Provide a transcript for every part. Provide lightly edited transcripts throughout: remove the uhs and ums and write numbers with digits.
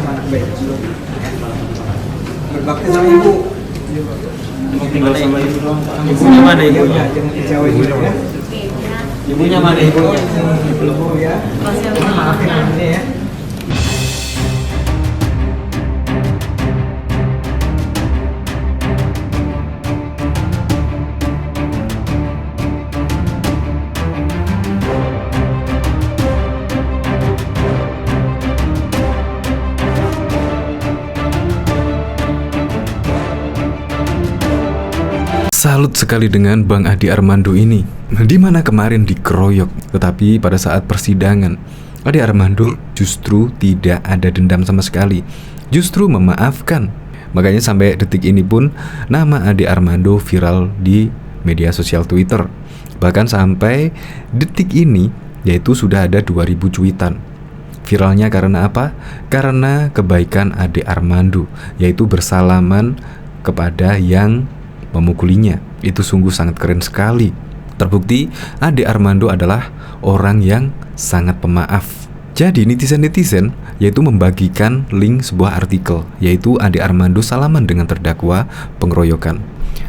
anak baik berbakti sama ibu. Tinggal sama ibu doang. Ibunya mana ibunya? Jangan kecewain ibu ya. Ibunya mana ibunya? Ibu ya. Maafin ini ya. Salut sekali dengan Bang Ade Armando ini, di mana kemarin dikeroyok, tetapi pada saat persidangan Ade Armando justru tidak ada dendam sama sekali, justru memaafkan. Makanya sampai detik ini pun nama Ade Armando viral di media sosial Twitter. Bahkan sampai detik ini yaitu sudah ada 2000 cuitan. Viralnya karena apa? Karena kebaikan Ade Armando, yaitu bersalaman kepada yang memukulinya. Itu sungguh sangat keren sekali. Terbukti Ade Armando adalah orang yang sangat pemaaf. Jadi netizen-netizen yaitu membagikan link sebuah artikel, yaitu Ade Armando salaman dengan terdakwa pengeroyokan.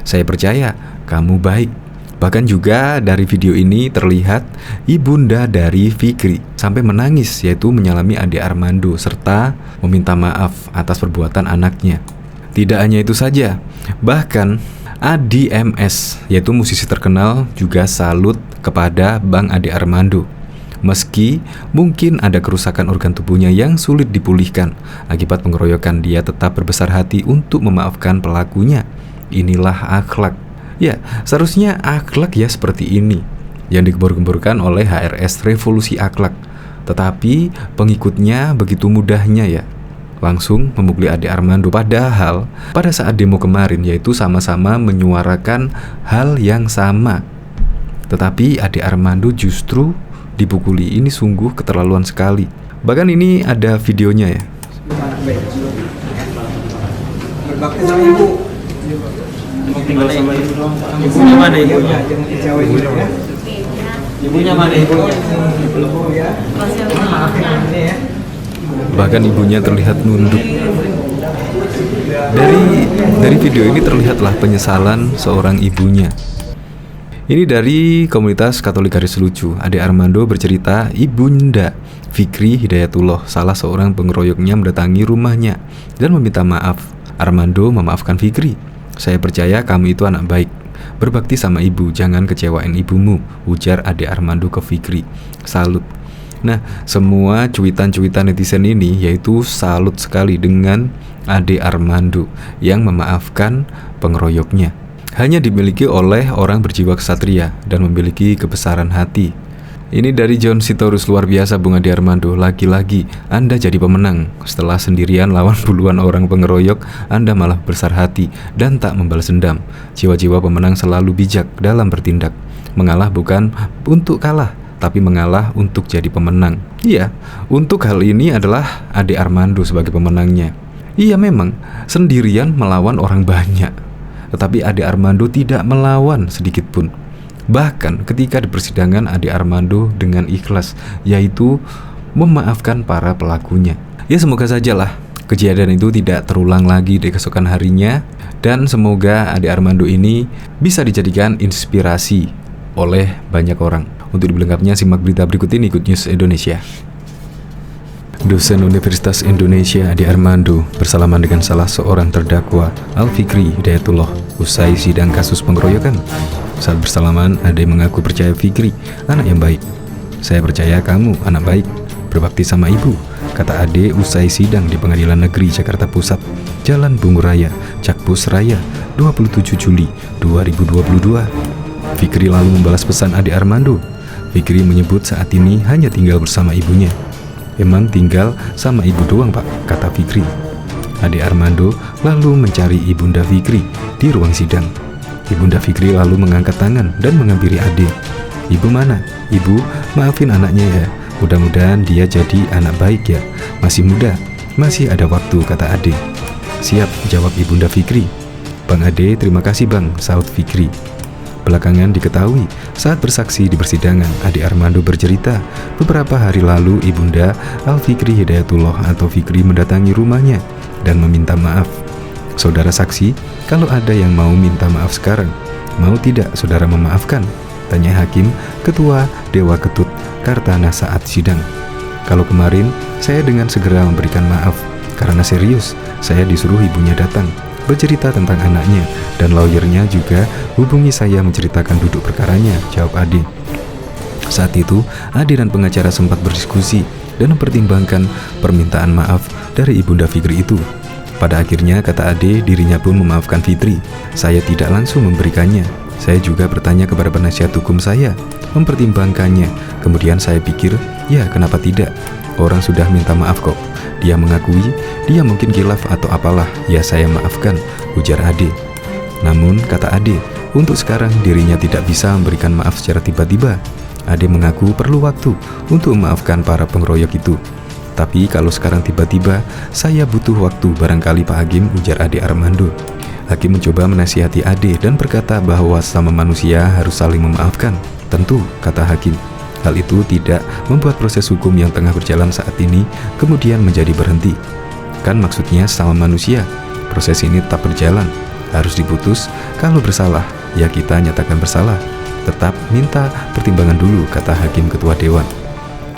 Saya percaya kamu baik. Bahkan juga dari video ini terlihat ibunda dari Fikri sampai menangis, yaitu menyalami Ade Armando serta meminta maaf atas perbuatan anaknya. Tidak hanya itu saja, bahkan Adi MS, yaitu musisi terkenal, juga salut kepada Bang Ade Armando. Meski mungkin ada kerusakan organ tubuhnya yang sulit dipulihkan akibat pengeroyokan, dia tetap berbesar hati untuk memaafkan pelakunya. Inilah akhlak. Ya, seharusnya akhlak ya seperti ini yang digembur-gemburkan oleh HRS Revolusi Akhlak. Tetapi pengikutnya begitu mudahnya ya langsung memukuli Ade Armando, padahal pada saat demo kemarin yaitu sama-sama menyuarakan hal yang sama. Tetapi Ade Armando justru dipukuli. Ini sungguh keterlaluan sekali. Bahkan ini ada videonya ya. Anak baik berbakti sama ibu. Tinggal sama ibu doang. Ibunya mana ibunya? Jangan kecewain ibu ya. Ibunya mana ibunya? Ibu ya. Maafin ini ya. Bahkan ibunya terlihat nunduk. Dari video ini terlihatlah penyesalan seorang ibunya. Ini dari komunitas Katolik Garis Lucu. Ade Armando bercerita ibunda Fikri Hidayatullah, salah seorang pengeroyoknya, mendatangi rumahnya dan meminta maaf. Armando memaafkan Fikri. Saya percaya kamu itu anak baik, berbakti sama ibu, jangan kecewain ibumu, ujar Ade Armando ke Fikri. Salut. Nah, semua cuitan-cuitan netizen ini yaitu salut sekali dengan Ade Armando yang memaafkan pengeroyoknya. Hanya dimiliki oleh orang berjiwa kesatria dan memiliki kebesaran hati. Ini dari John Sitorus, luar biasa Bung Ade Armando. Lagi-lagi Anda jadi pemenang. Setelah sendirian lawan puluhan orang pengeroyok, Anda malah besar hati dan tak membalas dendam. Jiwa-jiwa pemenang selalu bijak dalam bertindak. Mengalah bukan untuk kalah, tapi mengalah untuk jadi pemenang. Iya, untuk hal ini adalah Ade Armando sebagai pemenangnya. Iya memang, sendirian melawan orang banyak, tetapi Ade Armando tidak melawan sedikit pun. Bahkan ketika di persidangan, Ade Armando dengan ikhlas, yaitu memaafkan para pelakunya. Ya semoga sajalah kejadian itu tidak terulang lagi di keesokan harinya. Dan semoga Ade Armando ini bisa dijadikan inspirasi oleh banyak orang. Untuk lebih lengkapnya simak berita berikut ini, Good News Indonesia. Dosen Universitas Indonesia Ade Armando bersalaman dengan salah seorang terdakwa, Al-Fikri Hidayatullah, usai sidang kasus pengeroyokan. Saat bersalaman, Ade mengaku percaya Fikri anak yang baik. Saya percaya kamu anak baik, berbakti sama ibu, kata Ade usai sidang di Pengadilan Negeri Jakarta Pusat, Jalan Bungur Raya, Cakpus Raya, 27 Juli 2022. Fikri lalu membalas pesan Ade Armando. Fikri menyebut saat ini hanya tinggal bersama ibunya. Emang tinggal sama ibu doang pak, kata Fikri. Ade Armando lalu mencari ibunda Fikri di ruang sidang. Ibunda Fikri lalu mengangkat tangan dan menghampiri Ade. Ibu mana? Ibu, maafin anaknya ya. Mudah-mudahan dia jadi anak baik ya. Masih muda, masih ada waktu, kata Ade. Siap, jawab ibunda Fikri. Bang Ade, terima kasih bang, sahut Fikri. Belakangan diketahui saat bersaksi di persidangan, Ade Armando bercerita beberapa hari lalu Ibunda Al-Fikri Hidayatullah atau Fikri mendatangi rumahnya dan meminta maaf. Saudara saksi, kalau ada yang mau minta maaf sekarang, mau tidak saudara memaafkan? Tanya hakim, ketua Dewa Ketut Kartana saat sidang. Kalau kemarin, saya dengan segera memberikan maaf. Karena serius, saya disuruh ibunya datang, bercerita tentang anaknya, dan lawyernya juga hubungi saya menceritakan duduk perkaranya, jawab Ade. Saat itu, Ade dan pengacara sempat berdiskusi dan mempertimbangkan permintaan maaf dari Ibunda Fikri itu. Pada akhirnya, kata Ade, dirinya pun memaafkan Fitri. Saya tidak langsung memberikannya. Saya juga bertanya kepada penasihat hukum saya, mempertimbangkannya. Kemudian saya pikir, ya kenapa tidak? Orang sudah minta maaf kok. Dia mengakui, dia mungkin khilaf atau apalah, ya saya maafkan, ujar Ade. Namun, kata Ade, untuk sekarang dirinya tidak bisa memberikan maaf secara tiba-tiba. Ade mengaku perlu waktu untuk memaafkan para pengeroyok itu. Tapi kalau sekarang tiba-tiba, saya butuh waktu barangkali Pak Hakim, ujar Ade Armando. Hakim mencoba menasihati Ade dan berkata bahwa sama manusia harus saling memaafkan. Tentu, kata Hakim, hal itu tidak membuat proses hukum yang tengah berjalan saat ini kemudian menjadi berhenti. Kan maksudnya sama manusia, proses ini tetap berjalan. Harus diputus, kalau bersalah, ya kita nyatakan bersalah. Tetap minta pertimbangan dulu, kata Hakim Ketua Dewan.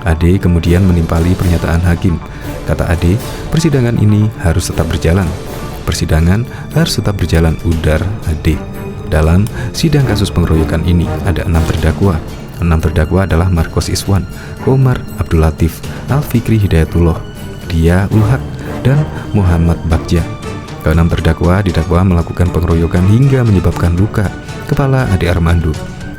Ade kemudian menimpali pernyataan Hakim. Kata Ade, persidangan ini harus tetap berjalan. Persidangan harus tetap berjalan, udar Ade. Dalam sidang kasus pengeroyokan ini ada 6 terdakwa. 6 terdakwa adalah Marcos Iswan, Omar Abdul Latif, Al-Fikri Hidayatullah, Dia Ulhak, dan Muhammad Bagja. Ke-6 terdakwa didakwa melakukan pengeroyokan hingga menyebabkan luka kepala Ade Armando.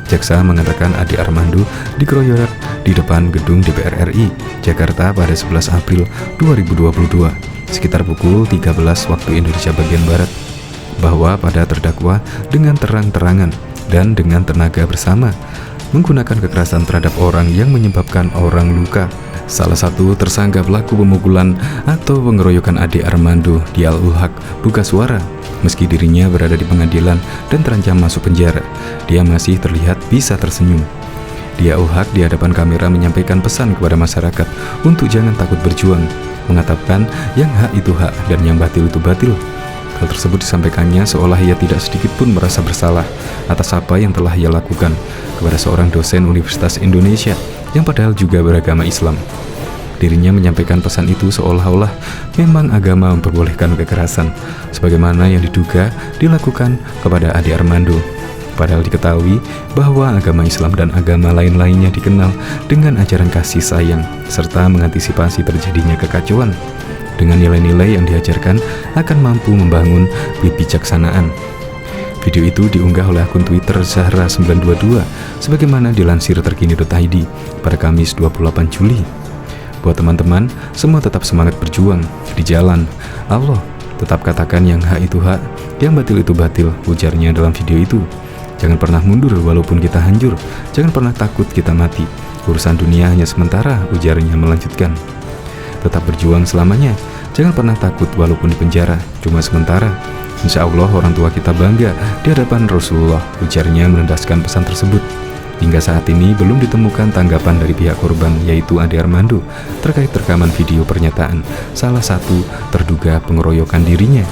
Jaksa mengatakan Ade Armando dikeroyok di depan gedung DPR RI, Jakarta pada 11 April 2022, sekitar pukul 13 waktu Indonesia bagian Barat, bahwa pada terdakwa dengan terang-terangan dan dengan tenaga bersama menggunakan kekerasan terhadap orang yang menyebabkan orang luka. Salah satu tersangka pelaku pemukulan atau pengeroyokan Ade Armando, Dia Ulhak, buka suara meski dirinya berada di pengadilan dan terancam masuk penjara. Dia masih terlihat bisa tersenyum. Dia Ulhak di hadapan kamera menyampaikan pesan kepada masyarakat untuk jangan takut berjuang, mengatakan yang hak itu hak dan yang batil itu batil. Hal tersebut disampaikannya seolah ia tidak sedikit pun merasa bersalah atas apa yang telah ia lakukan kepada seorang dosen Universitas Indonesia yang padahal juga beragama Islam. Dirinya menyampaikan pesan itu seolah-olah memang agama memperbolehkan kekerasan, sebagaimana yang diduga dilakukan kepada Ade Armando. Padahal diketahui bahwa agama Islam dan agama lain-lainnya dikenal dengan ajaran kasih sayang, serta mengantisipasi terjadinya kekacauan. Dengan nilai-nilai yang diajarkan akan mampu membangun kebijaksanaan. Video itu diunggah oleh akun Twitter Zahra922 sebagaimana dilansir terkini.id pada Kamis 28 Juli. Buat teman-teman, semua tetap semangat berjuang di jalan Allah. Tetap katakan yang hak itu hak, yang batil itu batil, ujarnya dalam video itu. Jangan pernah mundur walaupun kita hancur. Jangan pernah takut kita mati. Urusan dunia hanya sementara, ujarnya melanjutkan. Tetap berjuang selamanya. Jangan pernah takut walaupun di penjara, cuma sementara. Insya Allah orang tua kita bangga di hadapan Rasulullah, ujarnya menandaskan pesan tersebut. Hingga saat ini belum ditemukan tanggapan dari pihak korban, yaitu Ade Armando, terkait rekaman video pernyataan salah satu terduga pengeroyokan dirinya.